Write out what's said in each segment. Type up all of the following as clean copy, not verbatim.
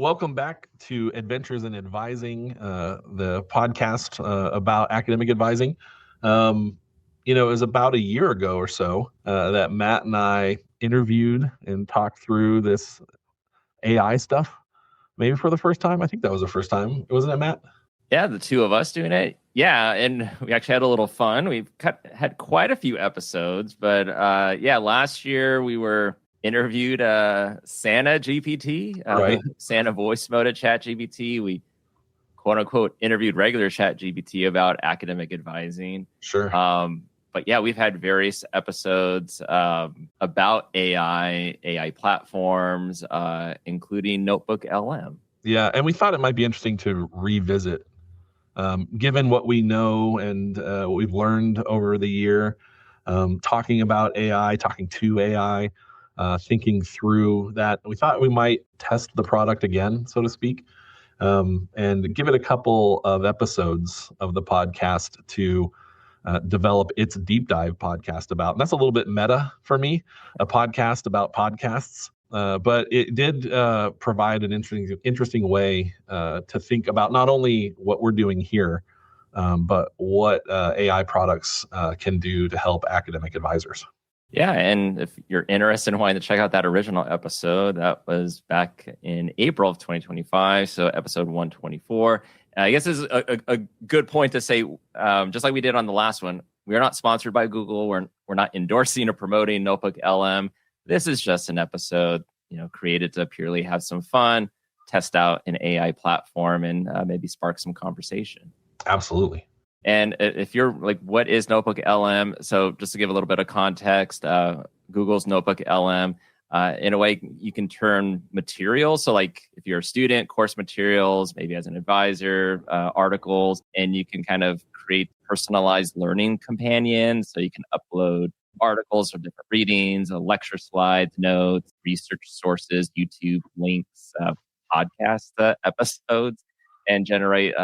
welcome back to Adventures in Advising, the podcast about academic advising. It was about a year ago or so that Matt and I interviewed and talked through this AI stuff, maybe for the first time. I think that was the first time. Wasn't it, Matt? Yeah, the two of us doing it. Yeah, and we actually had a little fun. We've had quite a few episodes, but last year we were interviewed Santa GPT, Right. Santa voice mode at Chat GPT. We quote unquote interviewed regular Chat GPT about academic advising. Sure. But yeah, we've had various episodes about AI platforms, including NotebookLM. Yeah, and we thought it might be interesting to revisit, given what we know and what we've learned over the year, talking about AI, talking to AI, thinking through that. We thought we might test the product again, so to speak, and give it a couple of episodes of the podcast to develop its deep dive podcast about. And that's a little bit meta for me, a podcast about podcasts. But it did provide an interesting way to think about not only what we're doing here, but what AI products can do to help academic advisors. Yeah, and if you're interested in wanting to check out that original episode, that was back in April of 2025, so episode 124. I guess this is a good point to say, just like we did on the last one, we are not sponsored by Google. We're not endorsing or promoting NotebookLM. This is just an episode, created to purely have some fun, test out an AI platform, and maybe spark some conversation. Absolutely. And if you're like, what is NotebookLM? So just to give a little bit of context, Google's NotebookLM, in a way, you can turn materials. So like if you're a student, course materials, maybe as an advisor, articles, and you can kind of create personalized learning companions. So you can upload articles from different readings, lecture slides, notes, research sources, YouTube links, podcast episodes, and generate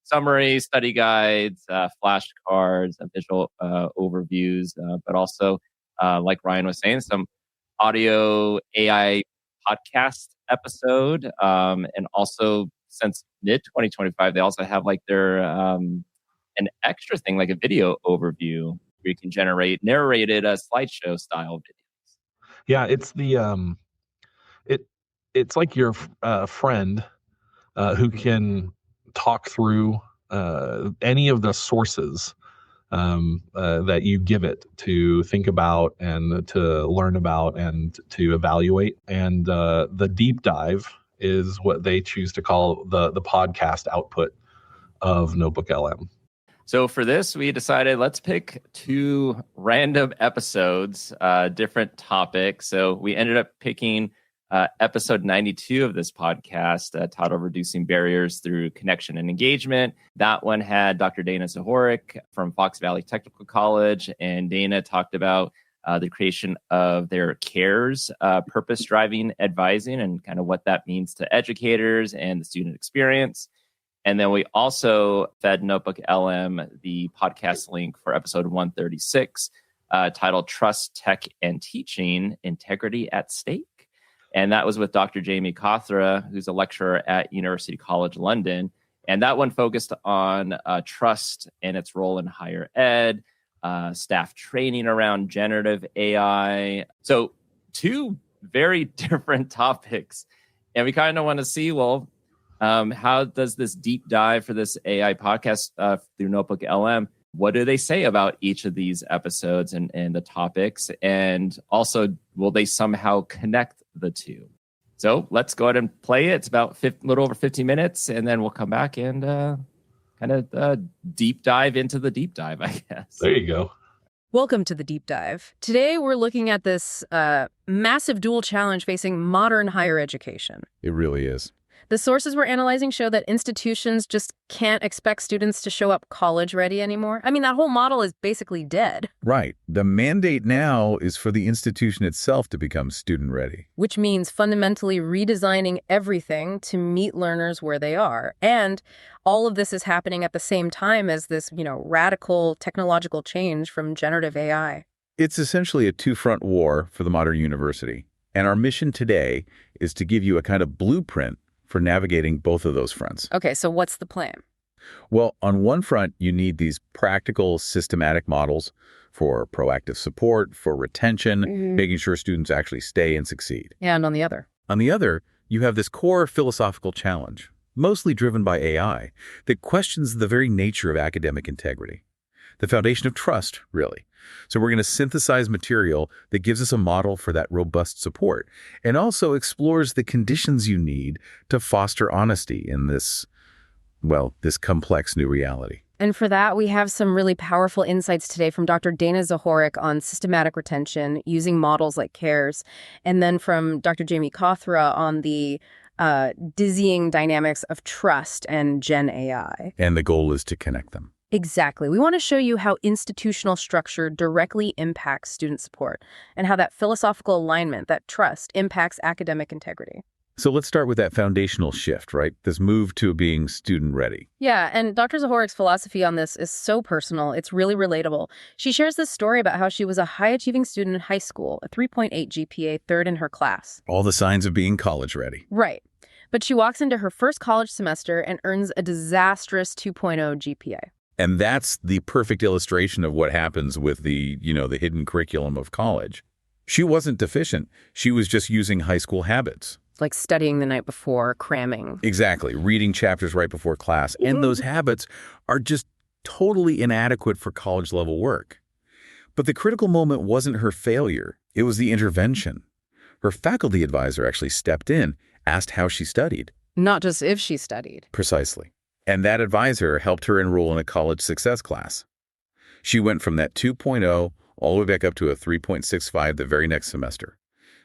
summaries, study guides, flashcards, visual overviews, but also, like Ryan was saying, some audio AI podcast episode. And also, since mid-2025, they also have like their an extra thing, like a video overview, where you can generate narrated slideshow style videos. Yeah, it's the it's like your friend who can talk through any of the sources that you give it to think about and to learn about and to evaluate. And the deep dive is what they choose to call the podcast output of NotebookLM. So for this, we decided let's pick two random episodes, different topics. So we ended up picking episode 92 of this podcast, titled Reducing Barriers Through Connection and Engagement. That one had Dr. Dana Zahorik from Fox Valley Technical College, and Dana talked about the creation of their CARES, purpose-driving advising, and kind of what that means to educators and the student experience. And then we also fed NotebookLM the podcast link for episode 136, titled Trust, Tech, and Teaching, Integrity at Stake. And that was with Dr. Jamie Kothra, who's a lecturer at University College London. And that one focused on trust and its role in higher ed, staff training around generative AI. So two very different topics. And we kind of want to see, how does this deep dive for this AI podcast through NotebookLM, what do they say about each of these episodes and the topics? And also, will they somehow connect the two? So let's go ahead and play it. It's about a little over 15 minutes, and then we'll come back and kind of deep dive into the deep dive, I guess. There you go. Welcome to the deep dive. Today, we're looking at this massive dual challenge facing modern higher education. It really is. The sources we're analyzing show that institutions just can't expect students to show up college-ready anymore. I mean, that whole model is basically dead. Right. The mandate now is for the institution itself to become student-ready. Which means fundamentally redesigning everything to meet learners where they are. And all of this is happening at the same time as this, radical technological change from generative AI. It's essentially a two-front war for the modern university. And our mission today is to give you a kind of blueprint for navigating both of those fronts. Okay, so what's the plan? Well, on one front, you need these practical, systematic models for proactive support, for retention, making sure students actually stay and succeed. And on the other? On the other, you have this core philosophical challenge, mostly driven by AI, that questions the very nature of academic integrity. The foundation of trust, really. So we're going to synthesize material that gives us a model for that robust support and also explores the conditions you need to foster honesty in this complex new reality. And for that, we have some really powerful insights today from Dr. Dana Zahorik on systematic retention using models like CARES, and then from Dr. Jamie Kothra on the dizzying dynamics of trust and GenAI. And the goal is to connect them. Exactly. We want to show you how institutional structure directly impacts student support and how that philosophical alignment, that trust, impacts academic integrity. So let's start with that foundational shift, right? This move to being student ready. Yeah, and Dr. Zahorik's philosophy on this is so personal. It's really relatable. She shares this story about how she was a high-achieving student in high school, a 3.8 GPA, third in her class. All the signs of being college ready. Right. But she walks into her first college semester and earns a disastrous 2.0 GPA. And that's the perfect illustration of what happens with the hidden curriculum of college. She wasn't deficient. She was just using high school habits. Like studying the night before, cramming. Exactly. Reading chapters right before class. And those habits are just totally inadequate for college-level work. But the critical moment wasn't her failure. It was the intervention. Her faculty advisor actually stepped in, asked how she studied. Not just if she studied. Precisely. And that advisor helped her enroll in a college success class. She went from that 2.0 all the way back up to a 3.65 the very next semester.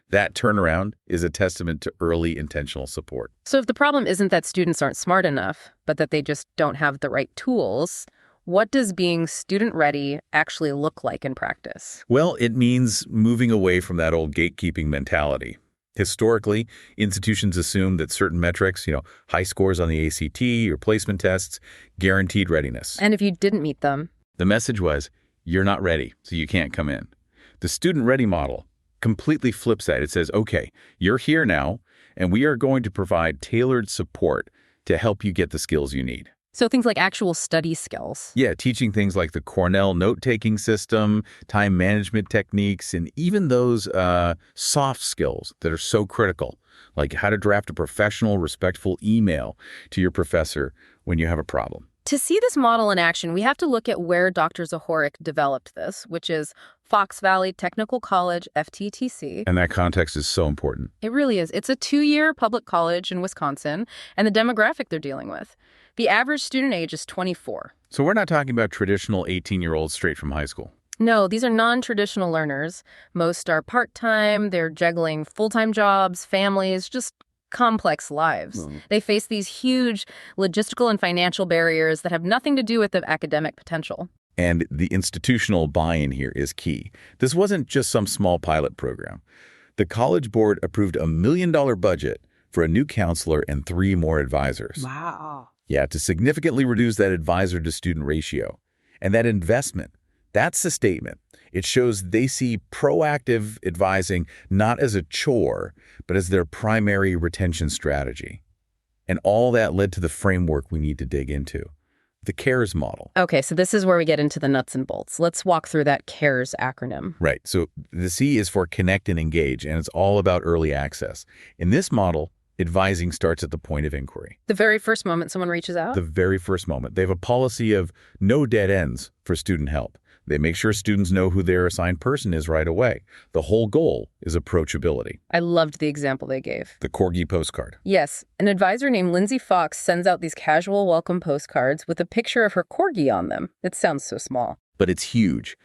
That turnaround is a testament to early intentional support. So if the problem isn't that students aren't smart enough, but that they just don't have the right tools, what does being student-ready actually look like in practice? Well, it means moving away from that old gatekeeping mentality. Historically, institutions assumed that certain metrics, high scores on the ACT or placement tests, guaranteed readiness. And if you didn't meet them? The message was, you're not ready, so you can't come in. The student-ready model completely flips that. It says, okay, you're here now, and we are going to provide tailored support to help you get the skills you need. So things like actual study skills. Yeah, teaching things like the Cornell note-taking system, time management techniques, and even those soft skills that are so critical, like how to draft a professional, respectful email to your professor when you have a problem. To see this model in action, we have to look at where Dr. Zahorik developed this, which is Fox Valley Technical College, FTTC. And that context is so important. It really is. It's a 2-year public college in Wisconsin, and the demographic they're dealing with. The average student age is 24. So we're not talking about traditional 18-year-olds straight from high school. No, these are non-traditional learners. Most are part-time, they're juggling full-time jobs, families, just complex lives. They face these huge logistical and financial barriers that have nothing to do with the academic potential. And the institutional buy-in here is key. This wasn't just some small pilot program. The College Board approved a $1 million budget for a new counselor and 3 more advisors. Wow. Yeah, to significantly reduce that advisor-to-student ratio. And that investment, that's the statement. It shows they see proactive advising not as a chore, but as their primary retention strategy. And all that led to the framework we need to dig into, the CARES model. Okay, so this is where we get into the nuts and bolts. Let's walk through that CARES acronym. Right. So the C is for connect and engage, and it's all about early access. In this model, advising starts at the point of inquiry. The very first moment someone reaches out? The very first moment. They have a policy of no dead ends for student help. They make sure students know who their assigned person is right away. The whole goal is approachability. I loved the example they gave. The Corgi postcard. Yes, an advisor named Lindsay Fox sends out these casual welcome postcards with a picture of her Corgi on them. It sounds so small. But it's huge.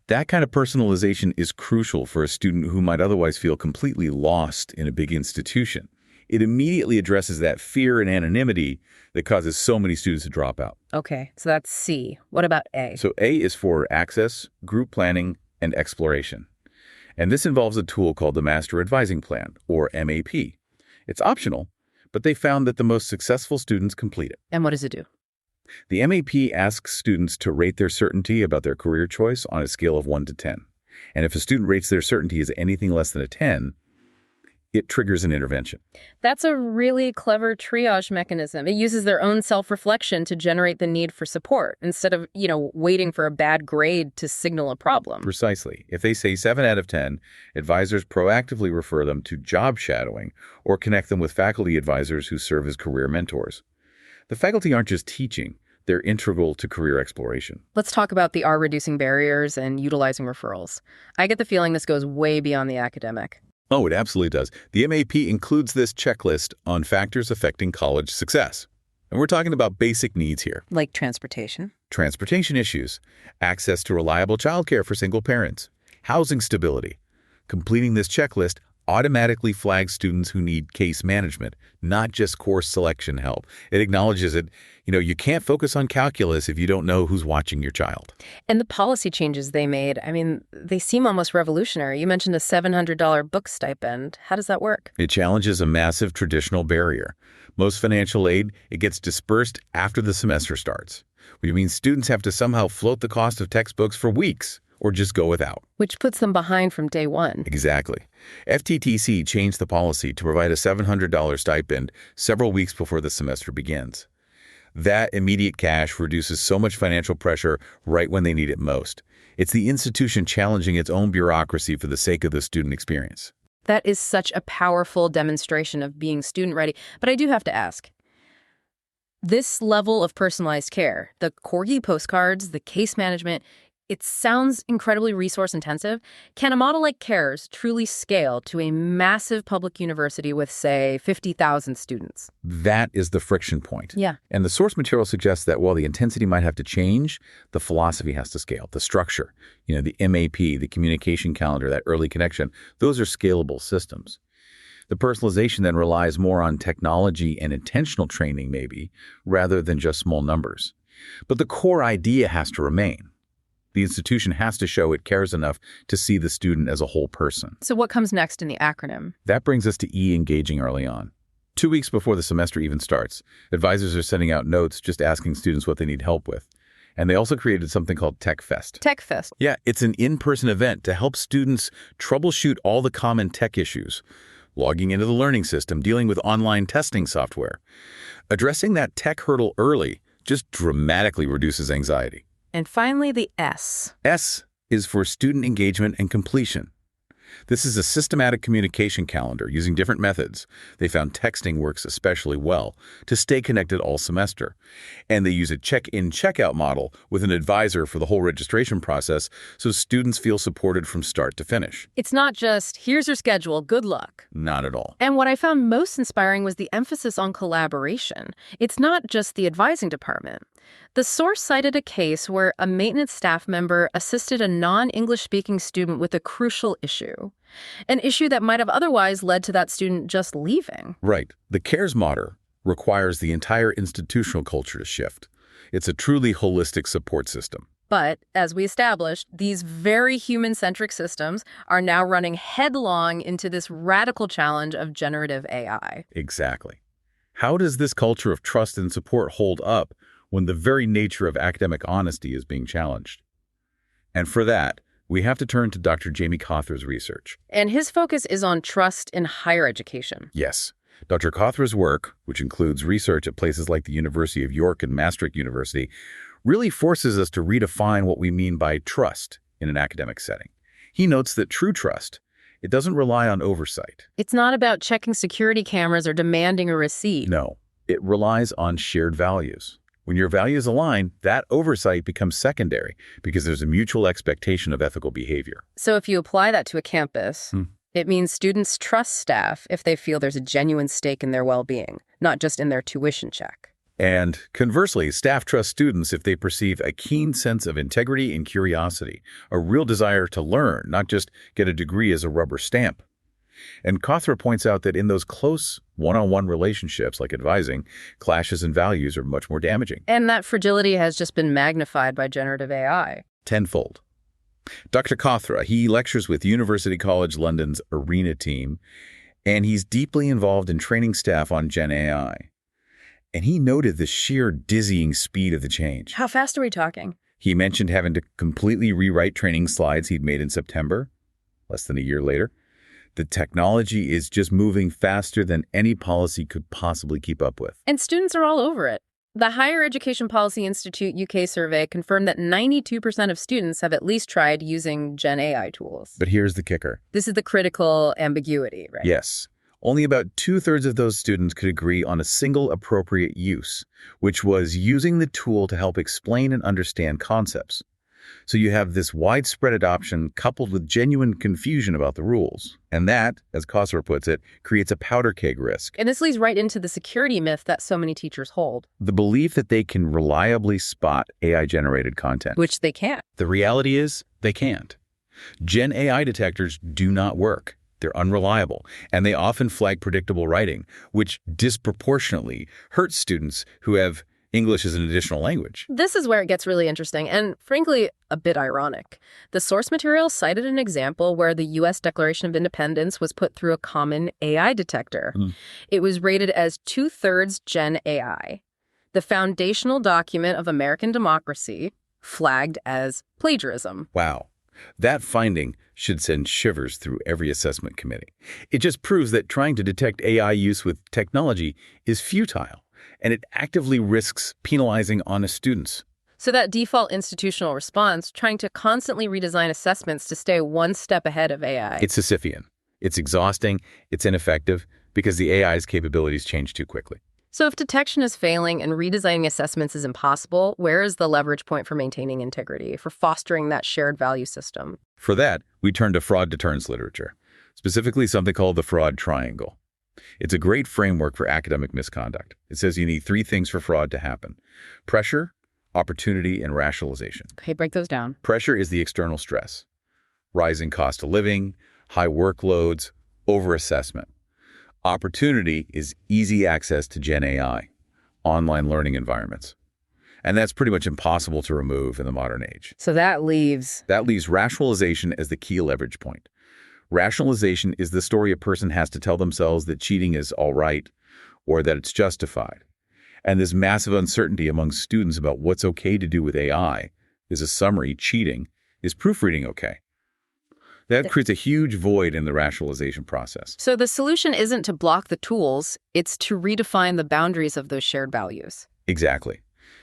That kind of personalization is crucial for a student who might otherwise feel completely lost in a big institution. It immediately addresses that fear and anonymity that causes so many students to drop out. Okay, so that's C. What about A? So A is for access, group planning, and exploration. And this involves a tool called the Master Advising Plan, or MAP. It's optional, but they found that the most successful students complete it. And what does it do? The MAP asks students to rate their certainty about their career choice on a scale of 1 to 10. And if a student rates their certainty as anything less than a 10, it triggers an intervention. That's a really clever triage mechanism. It uses their own self-reflection to generate the need for support instead of, waiting for a bad grade to signal a problem. Precisely. If they say 7 out of 10, advisors proactively refer them to job shadowing or connect them with faculty advisors who serve as career mentors. The faculty aren't just teaching. They're integral to career exploration. Let's talk about the reducing barriers and utilizing referrals. I get the feeling this goes way beyond the academic. Oh, it absolutely does. The MAP includes this checklist on factors affecting college success. And we're talking about basic needs here. Like transportation. Transportation issues, access to reliable childcare for single parents, housing stability. Completing this checklist automatically flags students who need case management, not just course selection help. It acknowledges that, you can't focus on calculus if you don't know who's watching your child. And the policy changes they made, they seem almost revolutionary. You mentioned a $700 book stipend. How does that work? It challenges a massive traditional barrier. Most financial aid, it gets dispersed after the semester starts, which means students have to somehow float the cost of textbooks for weeks or just go without. Which puts them behind from day one. Exactly. FTTC changed the policy to provide a $700 stipend several weeks before the semester begins. That immediate cash reduces so much financial pressure right when they need it most. It's the institution challenging its own bureaucracy for the sake of the student experience. That is such a powerful demonstration of being student ready. But I do have to ask, this level of personalized care, the corgi postcards, the case management, it sounds incredibly resource intensive. Can a model like CARES truly scale to a massive public university with, say, 50,000 students? That is the friction point. Yeah. And the source material suggests that while the intensity might have to change, the philosophy has to scale. The structure, the MAP, the communication calendar, that early connection, those are scalable systems. The personalization then relies more on technology and intentional training, maybe, rather than just small numbers. But the core idea has to remain. The institution has to show it cares enough to see the student as a whole person. So what comes next in the acronym? That brings us to E, engaging early on. 2 weeks before the semester even starts, advisors are sending out notes just asking students what they need help with. And they also created something called Tech Fest. Tech Fest. Yeah, it's an in-person event to help students troubleshoot all the common tech issues. Logging into the learning system, dealing with online testing software. Addressing that tech hurdle early just dramatically reduces anxiety. And finally, the S. S is for student engagement and completion. This is a systematic communication calendar using different methods. They found texting works especially well to stay connected all semester. And they use a check-in, check-out model with an advisor for the whole registration process so students feel supported from start to finish. It's not just, here's your schedule, good luck. Not at all. And what I found most inspiring was the emphasis on collaboration. It's not just the advising department. The source cited a case where a maintenance staff member assisted a non-English speaking student with a crucial issue, an issue that might have otherwise led to that student just leaving. Right. The CARES model requires the entire institutional culture to shift. It's a truly holistic support system. But, as we established, these very human-centric systems are now running headlong into this radical challenge of generative AI. Exactly. How does this culture of trust and support hold up when the very nature of academic honesty is being challenged? And for that, we have to turn to Dr. Jamie Cothra's research. And his focus is on trust in higher education. Yes. Dr. Cothra's work, which includes research at places like the University of York and Maastricht University, really forces us to redefine what we mean by trust in an academic setting. He notes that true trust, it doesn't rely on oversight. It's not about checking security cameras or demanding a receipt. No, it relies on shared values. When your values align, that oversight becomes secondary because there's a mutual expectation of ethical behavior. So if you apply that to a campus, it means students trust staff if they feel there's a genuine stake in their well-being, not just in their tuition check. And conversely, staff trust students if they perceive a keen sense of integrity and curiosity, a real desire to learn, not just get a degree as a rubber stamp. And Cothra points out that in those close one-on-one relationships like advising, clashes in values are much more damaging. And that fragility has just been magnified by generative AI. Tenfold. Dr. Cothra, he lectures with University College London's ARENA team, and he's deeply involved in training staff on GenAI. And he noted the sheer dizzying speed of the change. How fast are we talking? He mentioned having to completely rewrite training slides he'd made in September, less than a year later, The technology is just moving faster than any policy could possibly keep up with. And students are all over it. The Higher Education Policy Institute UK survey confirmed that 92% of students have at least tried using GenAI tools. But here's the kicker. This is the critical ambiguity, right? Yes. Only about 2/3 of those students could agree on a single appropriate use, which was using the tool to help explain and understand concepts. So you have this widespread adoption coupled with genuine confusion about the rules. And that, as Kosser puts it, creates a powder keg risk. And this leads right into the security myth that so many teachers hold. The belief that they can reliably spot AI-generated content. Which they can't. The reality is, they can't. GenAI detectors do not work. They're unreliable, and they often flag predictable writing, which disproportionately hurts students who have English as an additional language. This is where it gets really interesting and, frankly, a bit ironic. The source material cited an example where the U.S. Declaration of Independence was put through a common AI detector. It was rated as 2/3 GenAI. The foundational document of American democracy flagged as plagiarism. Wow. That finding should send shivers through every assessment committee. It just proves that trying to detect AI use with technology is futile, and it actively risks penalizing honest students. So that default institutional response, trying to constantly redesign assessments to stay one step ahead of AI. It's Sisyphean. It's exhausting. It's ineffective because the AI's capabilities change too quickly. So if detection is failing and redesigning assessments is impossible, where is the leverage point for maintaining integrity, for fostering that shared value system? For that, we turn to fraud deterrence literature, specifically something called the fraud triangle. It's a great framework for academic misconduct. It says you need 3 things for fraud to happen: pressure, opportunity, and rationalization. Okay, break those down. Pressure is the external stress: rising cost of living, high workloads, overassessment. Opportunity is easy access to GenAI, online learning environments. And that's pretty much impossible to remove in the modern age. So that leaves rationalization as the key leverage point. Rationalization is the story a person has to tell themselves that cheating is all right or that it's justified. And this massive uncertainty among students about what's okay to do with AI is a summary cheating. Is proofreading okay? That creates a huge void in the rationalization process. So the solution isn't to block the tools, it's to redefine the boundaries of those shared values. Exactly.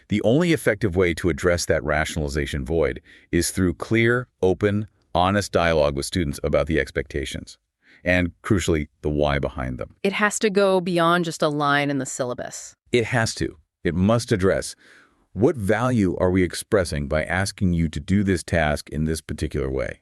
The only effective way to address that rationalization void is through clear, open, honest dialogue with students about the expectations and, crucially, the why behind them. It has to go beyond just a line in the syllabus. It has to. It must address, what value are we expressing by asking you to do this task in this particular way?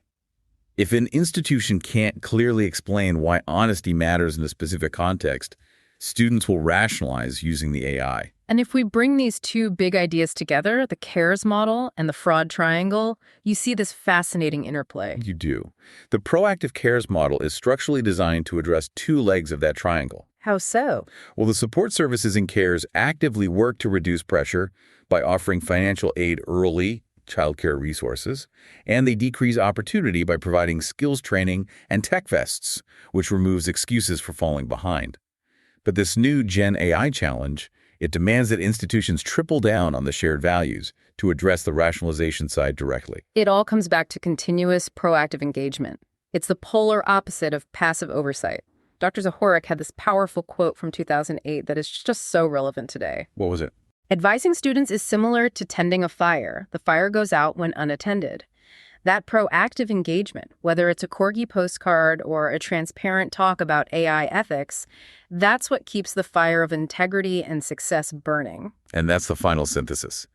If an institution can't clearly explain why honesty matters in a specific context, students will rationalize using the AI. And if we bring these two big ideas together, the CARES model and the fraud triangle, you see this fascinating interplay. You do. The proactive CARES model is structurally designed to address 2 legs of that triangle. How so? Well, the support services in CARES actively work to reduce pressure by offering financial aid early, childcare resources, and they decrease opportunity by providing skills training and tech vests, which removes excuses for falling behind. But this new Gen AI challenge, it demands that institutions triple down on the shared values to address the rationalization side directly. It all comes back to continuous proactive engagement. It's the polar opposite of passive oversight. Dr. Zahorik had this powerful quote from 2008 that is just so relevant today. What was it? Advising students is similar to tending a fire. The fire goes out when unattended. That proactive engagement, whether it's a corgi postcard or a transparent talk about AI ethics, that's what keeps the fire of integrity and success burning. And that's the final synthesis.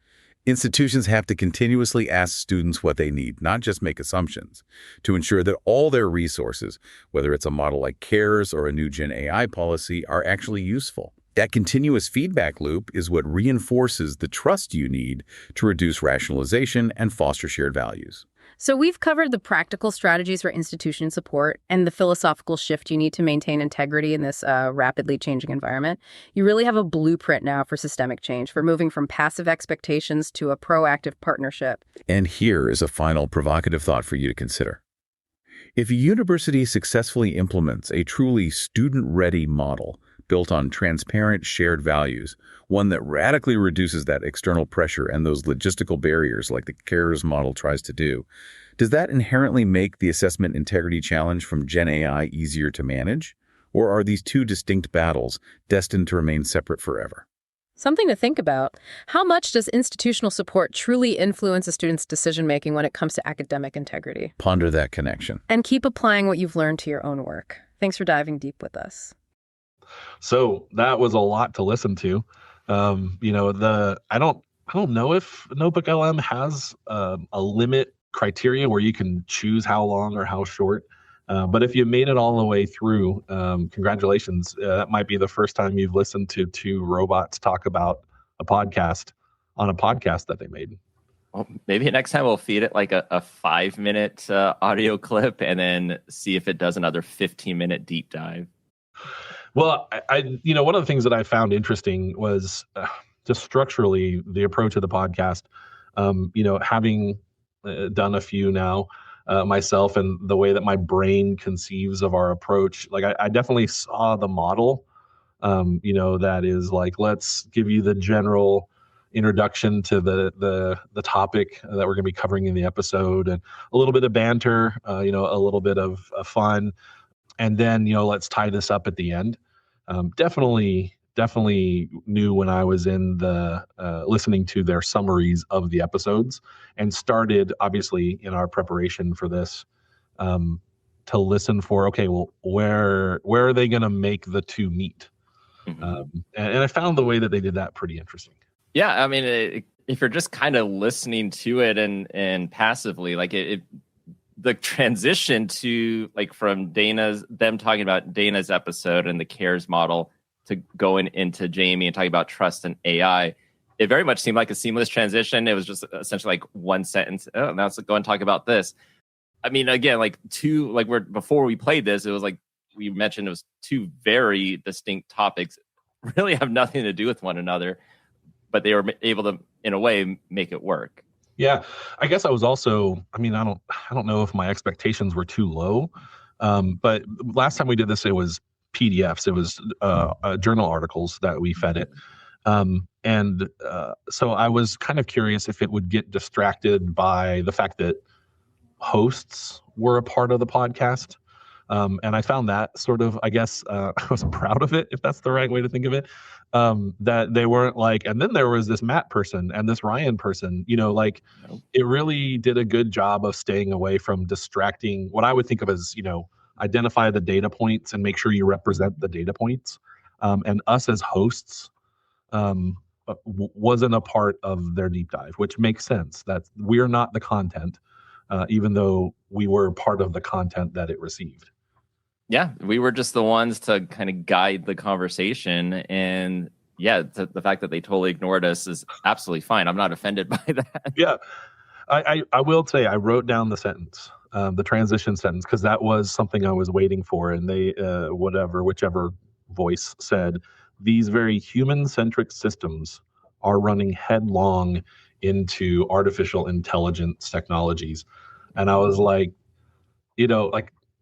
Institutions have to continuously ask students what they need, not just make assumptions, to ensure that all their resources, whether it's a model like CARES or a new Gen AI policy, are actually useful. That continuous feedback loop is what reinforces the trust you need to reduce rationalization and foster shared values. So we've covered the practical strategies for institution support and the philosophical shift you need to maintain integrity in this rapidly changing environment. You really have a blueprint now for systemic change, for moving from passive expectations to a proactive partnership. And here is a final provocative thought for you to consider. If a university successfully implements a truly student-ready model framework built on transparent shared values, one that radically reduces that external pressure and those logistical barriers like the CARES model tries to do. Does that inherently make the assessment integrity challenge from GenAI easier to manage? Or are these two distinct battles destined to remain separate forever? Something to think about. How much does institutional support truly influence a student's decision-making when it comes to academic integrity? Ponder that connection. And keep applying what you've learned to your own work. Thanks for diving deep with us. So that was a lot to listen to. I don't know if NotebookLM has a limit criteria where you can choose how long or how short. But if you made it all the way through, congratulations. That might be the first time you've listened to two robots talk about a podcast on a podcast that they made. Well, maybe next time we'll feed it like a 5-minute audio clip and then see if it does another 15-minute deep dive. Well, one of the things that I found interesting was just structurally the approach of the podcast. Having done a few now, myself, and the way that my brain conceives of our approach, like I definitely saw the model, that is like, let's give you the general introduction to the topic that we're going to be covering in the episode, and a little bit of banter, a little bit of fun, and then let's tie this up at the end. Definitely knew when I was in the listening to their summaries of the episodes, and started obviously in our preparation for this to listen for, okay, well, where are they going to make the two meet? Mm-hmm. And I found the way that they did that pretty interesting. Yeah, I mean, if you're just kind of listening to it and passively, like the transition to like from them talking about Dana's episode and the CARES model to going into Jamie and talking about trust and AI, it very much seemed like a seamless transition. It was just essentially like one sentence. Oh, now let's go and talk about this. I mean, again, before we played this, it was like we mentioned, it was two very distinct topics, really have nothing to do with one another, but they were able to, in a way, make it work. Yeah, I guess I was also, I don't know if my expectations were too low, but last time we did this, it was PDFs. It was journal articles that we fed it. So I was kind of curious if it would get distracted by the fact that hosts were a part of the podcast. And I found that sort of, I guess, I was proud of it, if that's the right way to think of it, that they weren't like, and then there was this Matt person and this Ryan person, It really did a good job of staying away from distracting what I would think of as, identify the data points and make sure you represent the data points. And us as hosts wasn't a part of their deep dive, which makes sense. That we're not the content, even though we were part of the content that it received. Yeah, we were just the ones to kind of guide the conversation. And yeah, the fact that they totally ignored us is absolutely fine. I'm not offended by that. Yeah, I will say I wrote down the sentence, the transition sentence, because that was something I was waiting for. And they, whichever voice said, these very human-centric systems are running headlong into artificial intelligence technologies. And I was like,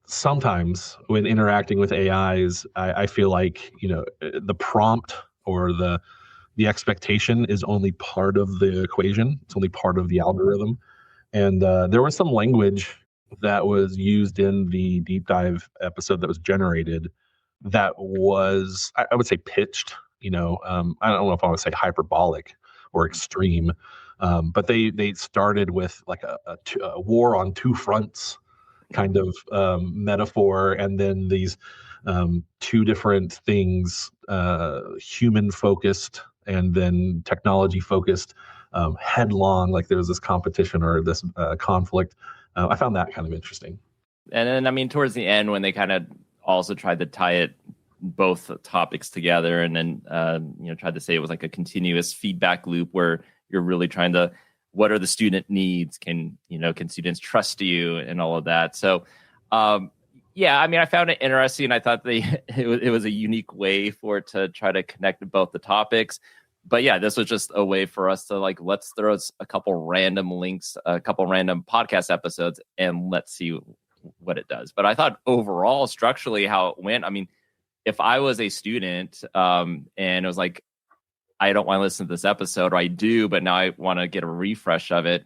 sometimes when interacting with AIs, I feel like, the prompt or the expectation is only part of the equation. It's only part of the algorithm. And there was some language that was used in the deep dive episode that was generated that was, I would say, pitched. I don't know if I would say hyperbolic or extreme, but they started with like a war on two fronts kind of metaphor, and then these two different things, human focused and then technology focused, headlong, like there was this competition or this conflict. I found that kind of interesting. And then, I mean, towards the end, when they kind of also tried to tie it both topics together, and then tried to say it was like a continuous feedback loop where you're really trying to, what are the student needs? Can students trust you and all of that? So, yeah, I mean, I found it interesting. I thought it was a unique way for it to try to connect both the topics. But yeah, this was just a way for us to like, let's throw a couple random links, a couple random podcast episodes, and let's see what it does. But I thought overall, structurally, how it went, I mean, if I was a student and it was like, I don't want to listen to this episode, or I do, but now I want to get a refresh of it.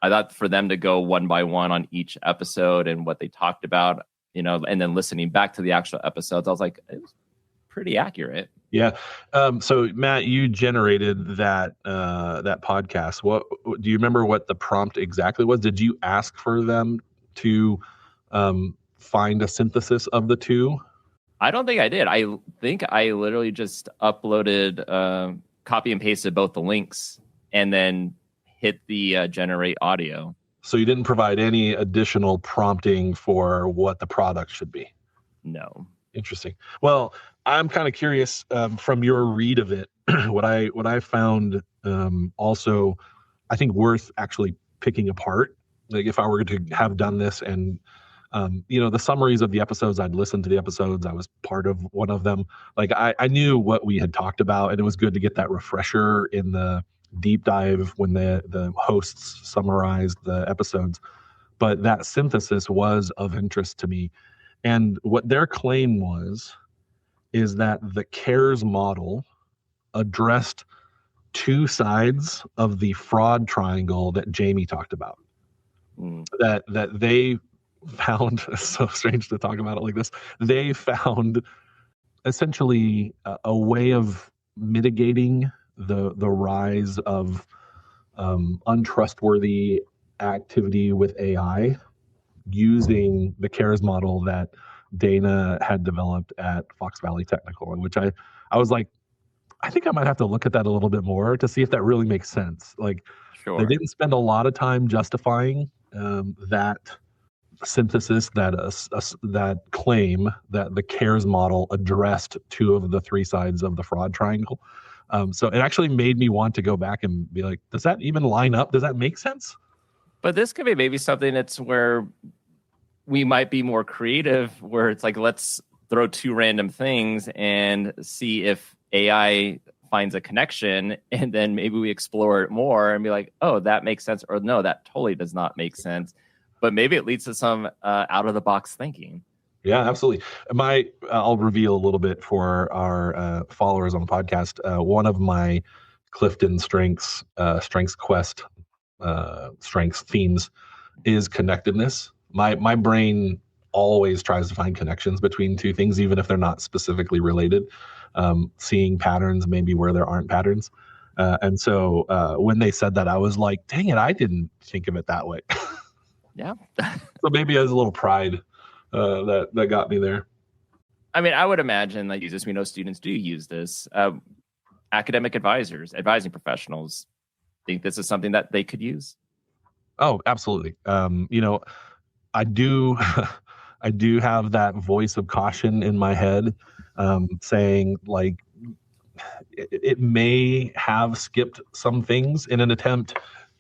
I thought for them to go one by one on each episode and what they talked about, and then listening back to the actual episodes, I was like, it was pretty accurate. Yeah. So Matt, you generated that podcast. What do you remember what the prompt exactly was? Did you ask for them to find a synthesis of the two? I don't think I did. I think I literally just uploaded, copy and pasted both the links and then hit the generate audio. So you didn't provide any additional prompting for what the product should be? No. Interesting. Well, I'm kind of curious from your read of it, what I found also, I think worth actually picking apart. Like if I were to have done this and the summaries of the episodes, I'd listened to the episodes. I was part of one of them. Like I knew what we had talked about, and it was good to get that refresher in the deep dive when the hosts summarized the episodes. But that synthesis was of interest to me. And what their claim is that the CARES model addressed two sides of the fraud triangle that Jamie talked about. That they found, it's so strange to talk about it like this, they found essentially a way of mitigating the rise of untrustworthy activity with AI using the CARES model that Dana had developed at Fox Valley Technical, in which I was like, I think I might have to look at that a little bit more to see if that really makes sense. Like, Sure. They didn't spend a lot of time justifying that synthesis, that claim that the CARES model addressed two of the three sides of the fraud triangle. So it actually made me want to go back and be like, does that even line up? Does that make sense? But this could be maybe something that's where we might be more creative, where it's like, let's throw two random things and see if AI finds a connection, and then maybe we explore it more and be like, oh, that makes sense, or no, that totally does not make sense. But maybe it leads to some out of the box thinking. Yeah, absolutely. I'll reveal a little bit for our followers on the podcast. One of my Clifton Strengths Quest strengths themes is connectedness. My brain always tries to find connections between two things, even if they're not specifically related. Seeing patterns maybe where there aren't patterns. And so when they said that, I was like, dang it, I didn't think of it that way. Yeah. So maybe it was a little pride that got me there. I mean, I would imagine that we know students do use this. Academic advisors, advising professionals, think this is something that they could use. Oh, absolutely. I do I do have that voice of caution in my head saying, like, it may have skipped some things in an attempt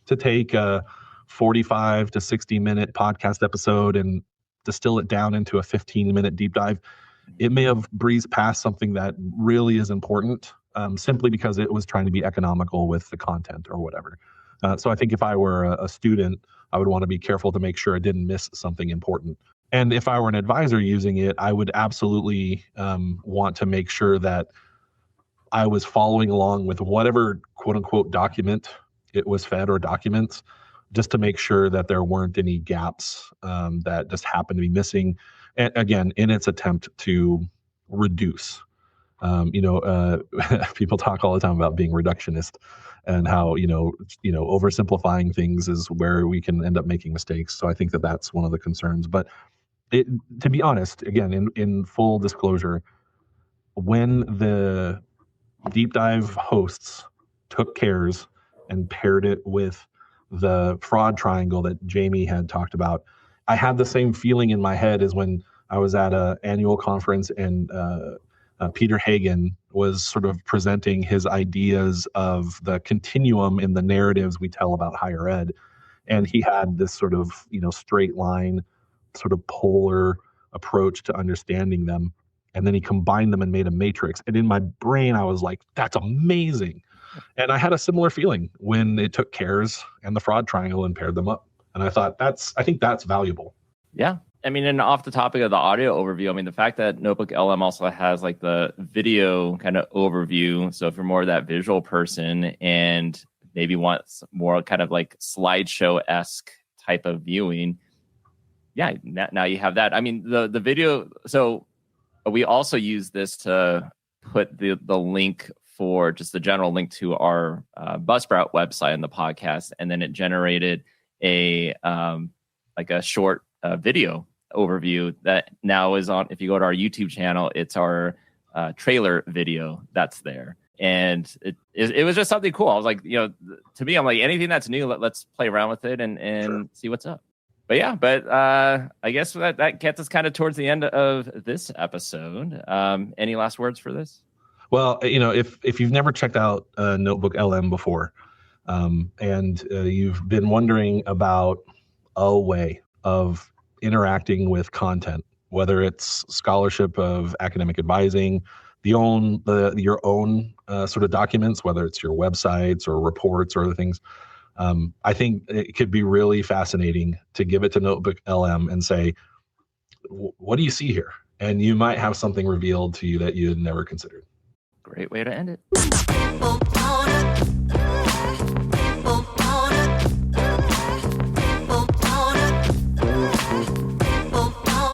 to take a 45 to 60-minute podcast episode and distill it down into a 15-minute deep dive. It may have breezed past something that really is important simply because it was trying to be economical with the content or whatever. So I think if I were a student, I would want to be careful to make sure I didn't miss something important. And if I were an advisor using it, I would absolutely want to make sure that I was following along with whatever quote unquote document it was fed or documents, just to make sure that there weren't any gaps that just happened to be missing. And again, in its attempt to reduce. People talk all the time about being reductionist and how, oversimplifying things is where we can end up making mistakes. So I think that that's one of the concerns. But to be honest, again, in full disclosure, when the deep dive hosts took CARES and paired it with the fraud triangle that Jamie had talked about, I had the same feeling in my head as when I was at an annual conference and Peter Hagen was sort of presenting his ideas of the continuum in the narratives we tell about higher ed. And he had this sort of, straight line, sort of polar approach to understanding them. And then he combined them and made a matrix. And in my brain, I was like, that's amazing. And I had a similar feeling when it took CARES and the fraud triangle and paired them up. And I thought I think that's valuable. Yeah. I mean, and off the topic of the audio overview, I mean, the fact that NotebookLM also has like the video kind of overview. So if you're more of that visual person and maybe want more kind of like slideshow-esque type of viewing, yeah, now you have that. I mean, the video. So we also use this to put the link for just the general link to our Buzzsprout website and the podcast, and then it generated a like a short video overview that now is on. If you go to our YouTube channel, it's our trailer video that's there, and it was just something cool. I was like, to me, I'm like, anything that's new, let's play around with it and see what's up. But yeah, I guess that gets us kind of towards the end of this episode. Any last words for this? Well, if you've never checked out NotebookLM before, and you've been wondering about a way of interacting with content, whether it's scholarship of academic advising, your own sort of documents, whether it's your websites or reports or other things, I think it could be really fascinating to give it to NotebookLM and say, what do you see here? And you might have something revealed to you that you had never considered. Great way to end it.